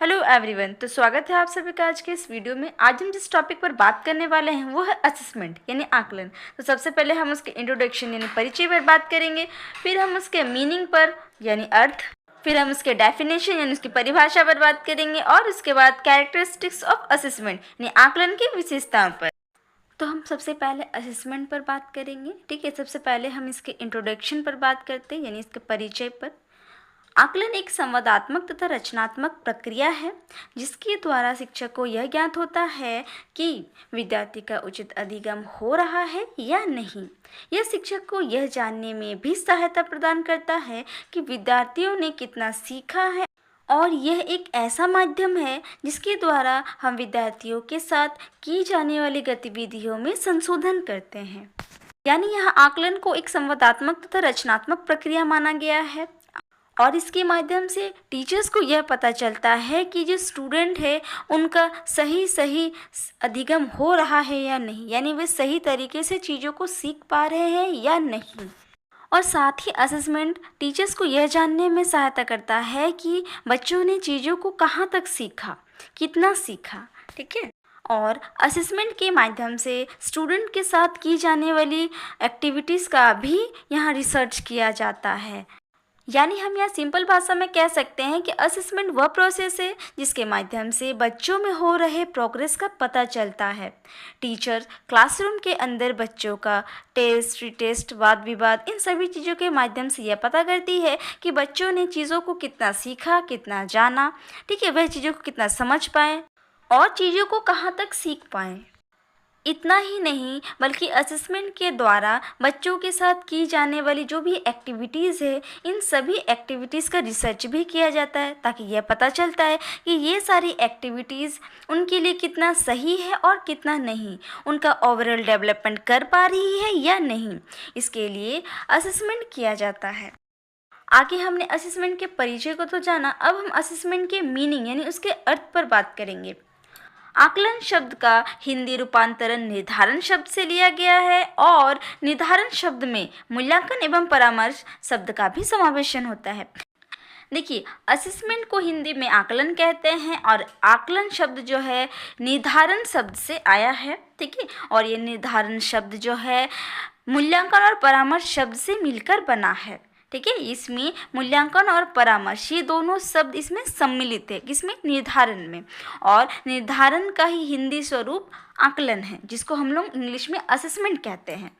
Hello everyone. तो स्वागत है आप सभी का आज के इस वीडियो में। आज हम जिस टॉपिक पर बात करने वाले हैं वो है असेसमेंट यानी आकलन। तो सबसे पहले हम उसके इंट्रोडक्शन यानी परिचय पर बात करेंगे, फिर हम उसके मीनिंग पर यानी अर्थ, फिर हम उसके डेफिनेशन यानी उसकी परिभाषा पर बात करेंगे और उसके बाद कैरेक्टरिस्टिक्स ऑफ असेसमेंट यानी आकलन की विशेषताओं पर। तो हम सबसे पहले असेसमेंट पर बात करेंगे। ठीक है, सबसे पहले हम इसके इंट्रोडक्शन पर बात करते हैं यानी इसके परिचय पर। आकलन एक संवादात्मक तथा रचनात्मक प्रक्रिया है जिसके द्वारा शिक्षक को यह ज्ञात होता है कि विद्यार्थी का उचित अधिगम हो रहा है या नहीं। यह शिक्षक को यह जानने में भी सहायता प्रदान करता है कि विद्यार्थियों ने कितना सीखा है, और यह एक ऐसा माध्यम है जिसके द्वारा हम विद्यार्थियों के साथ की जाने वाली गतिविधियों में संशोधन करते हैं। यानी यह आकलन को एक संवादात्मक तथा रचनात्मक प्रक्रिया माना गया है और इसके माध्यम से टीचर्स को यह पता चलता है कि जो स्टूडेंट है उनका सही अधिगम हो रहा है या नहीं, यानी वे सही तरीके से चीज़ों को सीख पा रहे हैं या नहीं। और साथ ही असेसमेंट टीचर्स को यह जानने में सहायता करता है कि बच्चों ने चीज़ों को कहाँ तक सीखा, कितना सीखा। ठीक है, और असेसमेंट के माध्यम से स्टूडेंट के साथ की जाने वाली एक्टिविटीज़ का भी यहाँ रिसर्च किया जाता है। यानी हम यहाँ सिंपल भाषा में कह सकते हैं कि असेसमेंट वह प्रोसेस है जिसके माध्यम से बच्चों में हो रहे प्रोग्रेस का पता चलता है। टीचर क्लासरूम के अंदर बच्चों का टेस्ट, रिटेस्ट, वाद विवाद, इन सभी चीज़ों के माध्यम से यह पता करती है कि बच्चों ने चीज़ों को कितना सीखा, कितना जाना। ठीक है, वह चीज़ों को कितना समझ पाए और चीज़ों को कहाँ तक सीख पाएँ। इतना ही नहीं बल्कि असेसमेंट के द्वारा बच्चों के साथ की जाने वाली जो भी एक्टिविटीज़ है, इन सभी एक्टिविटीज़ का रिसर्च भी किया जाता है ताकि यह पता चलता है कि ये सारी एक्टिविटीज़ उनके लिए कितना सही है और कितना नहीं, उनका ओवरऑल डेवलपमेंट कर पा रही है या नहीं। इसके लिए असेसमेंट किया जाता है। आगे हमने असेसमेंट के परिचय को तो जाना, अब हम असेसमेंट के मीनिंग यानी उसके अर्थ पर बात करेंगे। आकलन शब्द का हिंदी रूपांतरण निर्धारण शब्द से लिया गया है और निर्धारण शब्द में मूल्यांकन एवं परामर्श शब्द का भी समावेशन होता है। देखिए, असेसमेंट को हिंदी में आकलन कहते हैं और आकलन शब्द जो है निर्धारण शब्द से आया है। ठीक है, और ये निर्धारण शब्द जो है मूल्यांकन और परामर्श शब्द से मिलकर बना है। ठीक है, इसमें मूल्यांकन और परामर्श ये दोनों शब्द इसमें सम्मिलित है, किसमें, निर्धारण में। और निर्धारण का ही हिंदी स्वरूप आकलन है जिसको हम लोग इंग्लिश में असेसमेंट कहते हैं।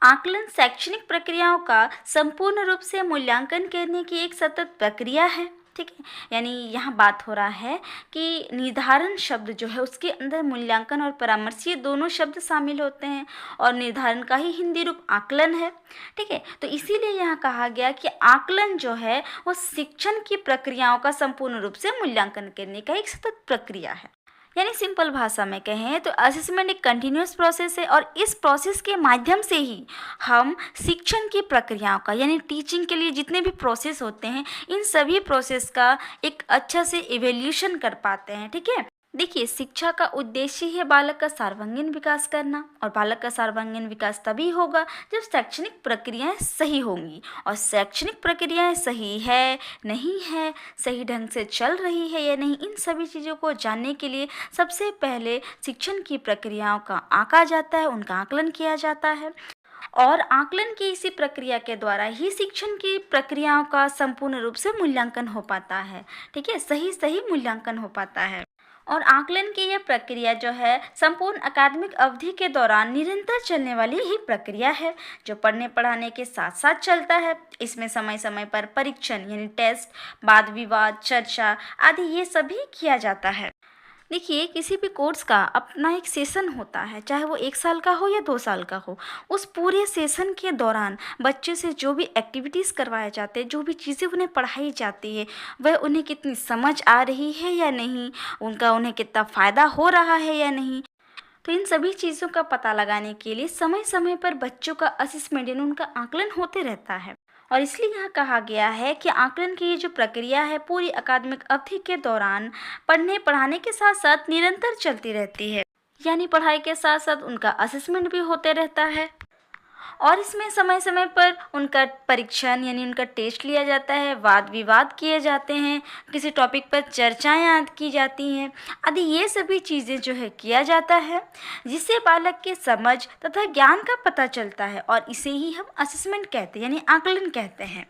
आकलन शैक्षणिक प्रक्रियाओं का संपूर्ण रूप से मूल्यांकन करने की एक सतत प्रक्रिया है। ठीक है, यानी यहाँ बात हो रहा है कि निर्धारण शब्द जो है उसके अंदर मूल्यांकन और परामर्श ये दोनों शब्द शामिल होते हैं और निर्धारण का ही हिंदी रूप आकलन है। ठीक है, तो इसीलिए यहाँ कहा गया कि आकलन जो है वो शिक्षण की प्रक्रियाओं का संपूर्ण रूप से मूल्यांकन करने का एक सतत प्रक्रिया है। यानी सिंपल भाषा में कहें तो असेसमेंट एक कंटिन्यूस प्रोसेस है और इस प्रोसेस के माध्यम से ही हम शिक्षण की प्रक्रियाओं का यानी टीचिंग के लिए जितने भी प्रोसेस होते हैं इन सभी प्रोसेस का एक अच्छा से इवैल्यूएशन कर पाते हैं। ठीक है, देखिए, शिक्षा का उद्देश्य है बालक का सर्वांगीण विकास करना और बालक का सर्वांगीण विकास तभी होगा जब शैक्षणिक प्रक्रियाएं सही होंगी। और शैक्षणिक प्रक्रियाएं सही है, नहीं है, सही ढंग से चल रही है या नहीं, इन सभी चीज़ों को जानने के लिए सबसे पहले शिक्षण की प्रक्रियाओं का आंका जाता है, उनका आकलन किया जाता है। और आकलन की इसी प्रक्रिया के द्वारा ही शिक्षण की प्रक्रियाओं का संपूर्ण रूप से मूल्यांकन हो पाता है। ठीक है, सही मूल्यांकन हो पाता है। और आकलन की यह प्रक्रिया जो है संपूर्ण अकादमिक अवधि के दौरान निरंतर चलने वाली ही प्रक्रिया है जो पढ़ने पढ़ाने के साथ साथ चलता है। इसमें समय समय पर परीक्षण यानी टेस्ट, वाद विवाद, चर्चा आदि ये सभी किया जाता है। देखिए, किसी भी कोर्स का अपना एक सेशन होता है, चाहे वो 1 साल का हो या 2 साल का हो। उस पूरे सेशन के दौरान बच्चे से जो भी एक्टिविटीज़ करवाए जाते हैं, जो भी चीज़ें उन्हें पढ़ाई जाती है, वह उन्हें कितनी समझ आ रही है या नहीं, उन्हें कितना फ़ायदा हो रहा है या नहीं। तो इन सभी चीज़ों का पता लगाने के लिए समय समय पर बच्चों का असेसमेंट यानी उनका आकलन होते रहता है। और इसलिए यहाँ कहा गया है कि आकलन की ये जो प्रक्रिया है पूरी अकादमिक अवधि के दौरान पढ़ने पढ़ाने के साथ साथ निरंतर चलती रहती है। यानी पढ़ाई के साथ साथ उनका असेसमेंट भी होते रहता है। और इसमें समय समय पर उनका परीक्षण यानी उनका टेस्ट लिया जाता है, वाद विवाद किए जाते हैं, किसी टॉपिक पर चर्चाएं आदि की जाती हैं आदि। ये सभी चीज़ें जो है किया जाता है, जिससे बालक के समझ तथा ज्ञान का पता चलता है, और इसे ही हम असेसमेंट कहते हैं यानी आकलन कहते हैं।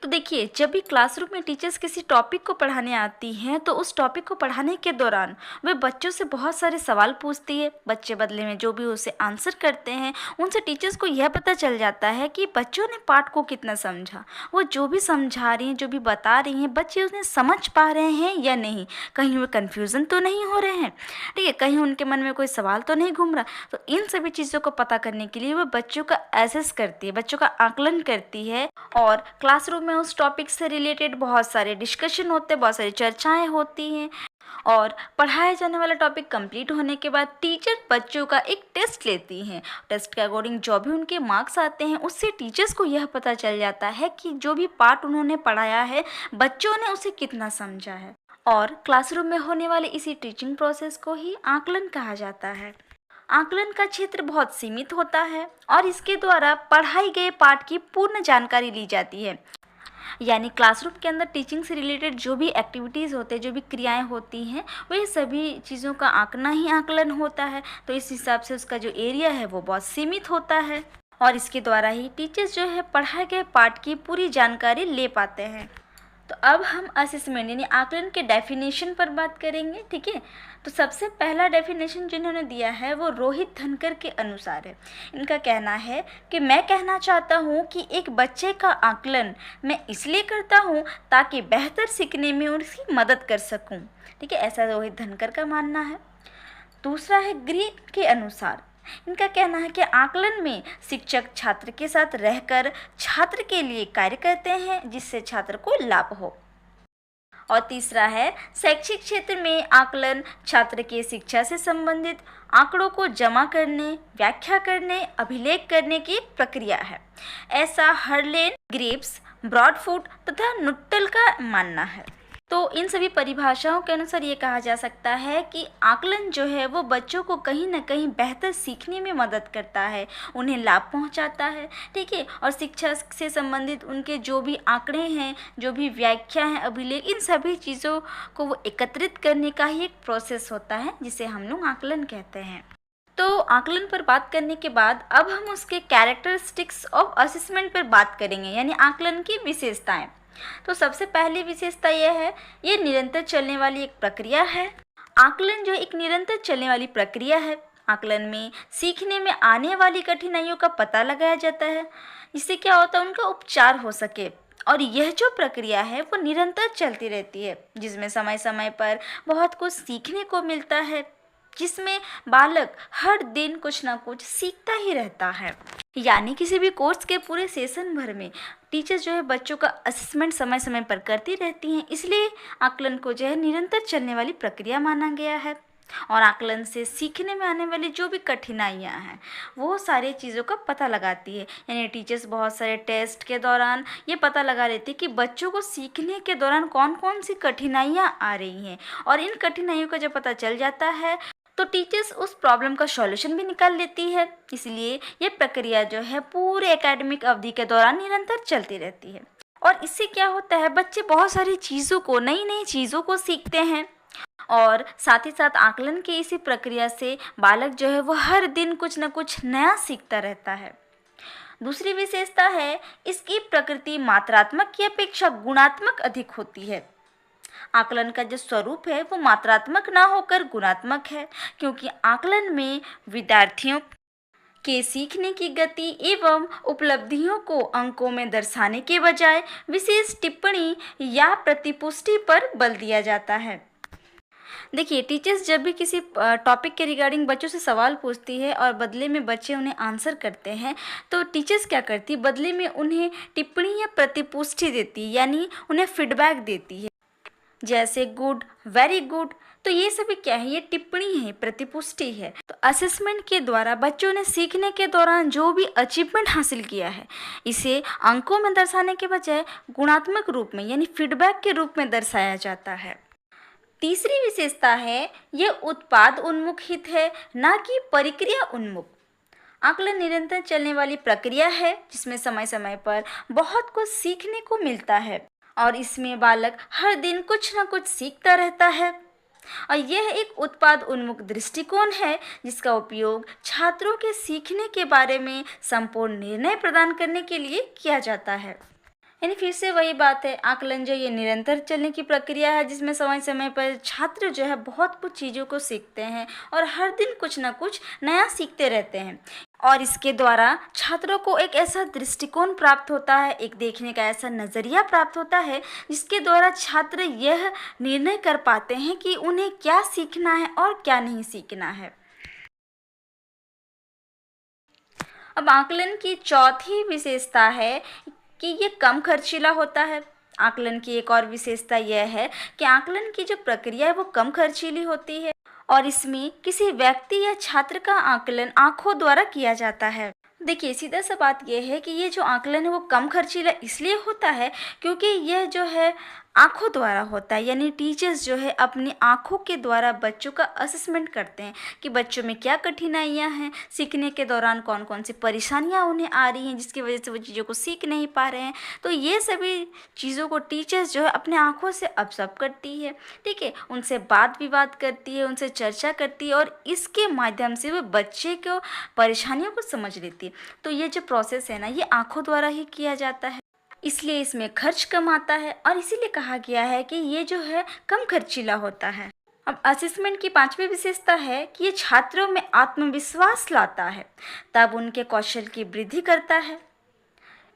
तो देखिए, जब भी क्लासरूम में टीचर्स किसी टॉपिक को पढ़ाने आती हैं तो उस टॉपिक को पढ़ाने के दौरान वे बच्चों से बहुत सारे सवाल पूछती है। बच्चे बदले में जो भी उसे आंसर करते हैं, उनसे टीचर्स को यह पता चल जाता है कि बच्चों ने पाठ को कितना समझा, वो जो भी समझा रही हैं, जो भी बता रही हैं, बच्चे उन्हें समझ पा रहे हैं या नहीं, कहीं वे कन्फ्यूज़न तो नहीं हो रहे हैं, ठीक है, कहीं उनके मन में कोई सवाल तो नहीं घूम रहा। तो इन सभी चीज़ों को पता करने के लिए वह बच्चों का एसेस करती है, बच्चों का आकलन करती है। और क्लासरूम में उस टॉपिक से रिलेटेड बहुत सारे डिस्कशन होते हैं, बहुत सारी चर्चाएं होती हैं। और पढ़ाया जाने वाला टॉपिक कंप्लीट होने के बाद टीचर बच्चों का एक टेस्ट लेती हैं। टेस्ट के अकॉर्डिंग जो भी उनके मार्क्स आते हैं, उससे टीचर्स को यह पता चल जाता है कि जो भी पार्ट उन्होंने पढ़ाया है, बच्चों ने उसे कितना समझा है। और क्लासरूम में होने वाले इसी टीचिंग प्रोसेस को ही आकलन कहा जाता है। आकलन का क्षेत्र बहुत सीमित होता है और इसके द्वारा पढ़ाई गए पाठ की पूर्ण जानकारी ली जाती है। यानी क्लासरूम के अंदर टीचिंग से रिलेटेड जो भी एक्टिविटीज़ होते हैं, जो भी क्रियाएं होती हैं, वह सभी चीज़ों का आंकना ही आकलन होता है। तो इस हिसाब से उसका जो एरिया है वो बहुत सीमित होता है, और इसके द्वारा ही टीचर्स जो है पढ़ाए गए पाठ की पूरी जानकारी ले पाते हैं। तो अब हम असेसमेंट यानी आकलन के डेफिनेशन पर बात करेंगे, ठीक है। तो सबसे पहला डेफिनेशन जिन्होंने दिया है वो रोहित धनकर के अनुसार है। इनका कहना है कि मैं कहना चाहता हूँ कि एक बच्चे का आकलन मैं इसलिए करता हूँ ताकि बेहतर सीखने में उसकी मदद कर सकूँ, ठीक है, ऐसा रोहित धनकर का मानना है। दूसरा है ग्रीन के अनुसार। इनका कहना है कि आकलन में शिक्षक छात्र के साथ रहकर छात्र के लिए कार्य करते हैं जिससे छात्र को लाभ हो। और तीसरा है शैक्षिक क्षेत्र में आकलन छात्र के शिक्षा से संबंधित आंकड़ों को जमा करने, व्याख्या करने, अभिलेख करने की एक प्रक्रिया है। ऐसा हर्लेन, ग्रेव्स, ब्रॉडफुट तथा नुट्टल का मानना है। तो इन सभी परिभाषाओं के अनुसार ये कहा जा सकता है कि आकलन जो है वो बच्चों को कहीं ना कहीं बेहतर सीखने में मदद करता है, उन्हें लाभ पहुंचाता है, ठीक है। और शिक्षा से संबंधित उनके जो भी आंकड़े हैं, जो भी व्याख्या हैं, अभिलेख, इन सभी चीज़ों को वो एकत्रित करने का ही एक प्रोसेस होता है जिसे हम लोग आकलन कहते हैं। तो आकलन पर बात करने के बाद अब हम उसके कैरेक्टरिस्टिक्स ऑफ असेसमेंट पर बात करेंगे, यानी आकलन की विशेषताएं। तो सबसे पहली विशेषता यह है, ये निरंतर चलने वाली एक प्रक्रिया है। आकलन जो एक निरंतर चलने वाली प्रक्रिया है। आकलन में सीखने में आने वाली कठिनाइयों का पता लगाया जाता है, इससे क्या होता है, उनका उपचार हो सके। और यह जो प्रक्रिया है वो निरंतर चलती रहती है, जिसमें समय समय पर बहुत कुछ सीखने को मिलता है, जिसमें बालक हर दिन कुछ ना कुछ सीखता ही रहता है। यानी किसी भी कोर्स के पूरे सेशन भर में टीचर्स जो है बच्चों का असेसमेंट समय समय पर करती रहती हैं, इसलिए आकलन को जो है निरंतर चलने वाली प्रक्रिया माना गया है। और आकलन से सीखने में आने वाली जो भी कठिनाइयाँ हैं वो सारी चीज़ों का पता लगाती है। यानी टीचर्स बहुत सारे टेस्ट के दौरान ये पता लगा लेती है कि बच्चों को सीखने के दौरान कौन कौन सी कठिनाइयाँ आ रही हैं, और इन कठिनाइयों का जब पता चल जाता है तो टीचर्स उस प्रॉब्लम का सॉल्यूशन भी निकाल लेती है। इसलिए ये प्रक्रिया जो है पूरे एकेडमिक अवधि के दौरान निरंतर चलती रहती है। और इससे क्या होता है, बच्चे बहुत सारी चीज़ों को, नई नई चीज़ों को सीखते हैं, और साथ ही साथ आकलन की इसी प्रक्रिया से बालक जो है वो हर दिन कुछ न कुछ नया सीखता रहता है। दूसरी विशेषता है, इसकी प्रकृति मात्रात्मक की अपेक्षा गुणात्मक अधिक होती है। आकलन का जो स्वरूप है वो मात्रात्मक ना होकर गुणात्मक है, क्योंकि आकलन में विद्यार्थियों के सीखने की गति एवं उपलब्धियों को अंकों में दर्शाने के बजाय विशेष टिप्पणी या प्रतिपुष्टि पर बल दिया जाता है। देखिए, टीचर्स जब भी किसी टॉपिक के रिगार्डिंग बच्चों से सवाल पूछती है और बदले में बच्चे उन्हें आंसर करते हैं, तो टीचर्स क्या करती है, बदले में उन्हें टिप्पणी या प्रतिपुष्टि देती है, यानी उन्हें फीडबैक देती है, जैसे गुड, वेरी गुड। तो ये सभी क्या है, ये टिप्पणी है, प्रतिपुष्टि है। तो असेसमेंट के द्वारा बच्चों ने सीखने के दौरान जो भी अचीवमेंट हासिल किया है, इसे अंकों में दर्शाने के बजाय गुणात्मक रूप में यानी फीडबैक के रूप में दर्शाया जाता है। तीसरी विशेषता है, ये उत्पाद उन्मुख हित है, ना कि प्रक्रिया उन्मुख। आकलन निरंतर चलने वाली प्रक्रिया है जिसमें समय समय पर बहुत कुछ सीखने को मिलता है और इसमें बालक हर दिन कुछ न कुछ सीखता रहता है। और यह एक उत्पाद उन्मुख दृष्टिकोण है जिसका उपयोग छात्रों के सीखने के बारे में संपूर्ण निर्णय प्रदान करने के लिए किया जाता है। यानी फिर से वही बात है, आकलन जो ये निरंतर चलने की प्रक्रिया है जिसमें समय समय पर छात्र जो है बहुत कुछ चीज़ों को सीखते हैं और हर दिन कुछ ना कुछ नया सीखते रहते हैं और इसके द्वारा छात्रों को एक ऐसा दृष्टिकोण प्राप्त होता है, एक देखने का ऐसा नज़रिया प्राप्त होता है जिसके द्वारा छात्र यह निर्णय कर पाते हैं कि उन्हें क्या सीखना है और क्या नहीं सीखना है। अब आकलन की चौथी विशेषता है कि ये कम खर्चीला होता है। आकलन की एक और विशेषता यह है कि आकलन की जो प्रक्रिया है वो कम खर्चीली होती है और इसमें किसी व्यक्ति या छात्र का आकलन आंखों द्वारा किया जाता है। देखिए सीधा सा बात यह है कि ये जो आकलन है वो कम खर्चीला इसलिए होता है क्योंकि यह जो है आंखों द्वारा होता है, यानी टीचर्स जो है अपनी आंखों के द्वारा बच्चों का असेसमेंट करते हैं कि बच्चों में क्या कठिनाइयां हैं, सीखने के दौरान कौन कौन सी परेशानियां उन्हें आ रही हैं जिसकी वजह से वो चीज़ों को सीख नहीं पा रहे हैं। तो ये सभी चीज़ों को टीचर्स जो है अपने आंखों से ऑब्जर्व करती है, ठीक है, उनसे बात विवाद करती है, उनसे चर्चा करती है और इसके माध्यम से वो बच्चे को परेशानियों को समझ लेती है। तो ये जो प्रोसेस है ना ये आंखों द्वारा ही किया जाता है, इसलिए इसमें खर्च कम आता है और इसीलिए कहा गया है कि ये जो है कम खर्चीला होता है। अब असेसमेंट की पांचवी विशेषता है कि ये छात्रों में आत्मविश्वास लाता है, तब उनके कौशल की वृद्धि करता है।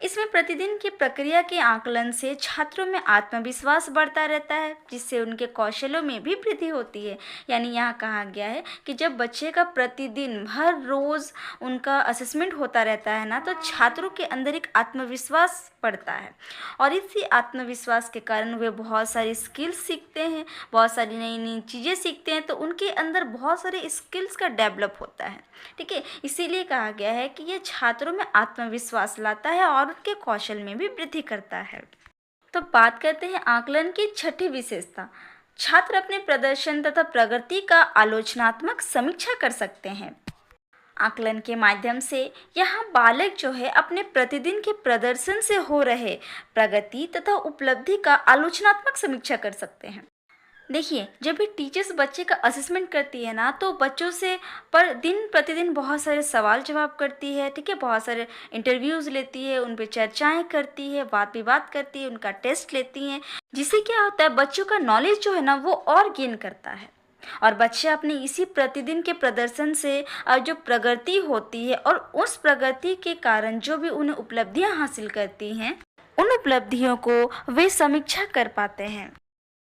इसमें प्रतिदिन की प्रक्रिया के आकलन से छात्रों में आत्मविश्वास बढ़ता रहता है जिससे उनके कौशलों में भी वृद्धि होती है। यानी यहाँ कहा गया है कि जब बच्चे का प्रतिदिन हर रोज़ उनका असेसमेंट होता रहता है ना तो छात्रों के अंदर एक आत्मविश्वास बढ़ता है और इसी आत्मविश्वास के कारण वे बहुत सारी स्किल्स सीखते हैं, बहुत सारी नई नई चीज़ें सीखते हैं, तो उनके अंदर बहुत सारे स्किल्स का डेवलप होता है, ठीक है। इसीलिए कहा गया है कि ये छात्रों में आत्मविश्वास लाता है और उनके कौशल में भी वृद्धि करता है। तो बात करते हैं आकलन की छठी विशेषता, छात्र अपने प्रदर्शन तथा प्रगति का आलोचनात्मक समीक्षा कर सकते हैं। आकलन के माध्यम से यहाँ बालक जो है अपने प्रतिदिन के प्रदर्शन से हो रहे प्रगति तथा उपलब्धि का आलोचनात्मक समीक्षा कर सकते हैं। देखिए जब भी टीचर्स बच्चे का असेसमेंट करती है ना तो बच्चों से पर दिन प्रतिदिन बहुत सारे सवाल जवाब करती है, ठीक है, बहुत सारे इंटरव्यूज़ लेती है, उन पे चर्चाएं करती है, वाद विवाद करती है, उनका टेस्ट लेती हैं, जिससे क्या होता है बच्चों का नॉलेज जो है ना वो और गेन करता है और बच्चे अपने इसी प्रतिदिन के प्रदर्शन से जो प्रगति होती है और उस प्रगति के कारण जो भी उन्हें उपलब्धियां हासिल करती हैं उन उपलब्धियों को वे समीक्षा कर पाते हैं।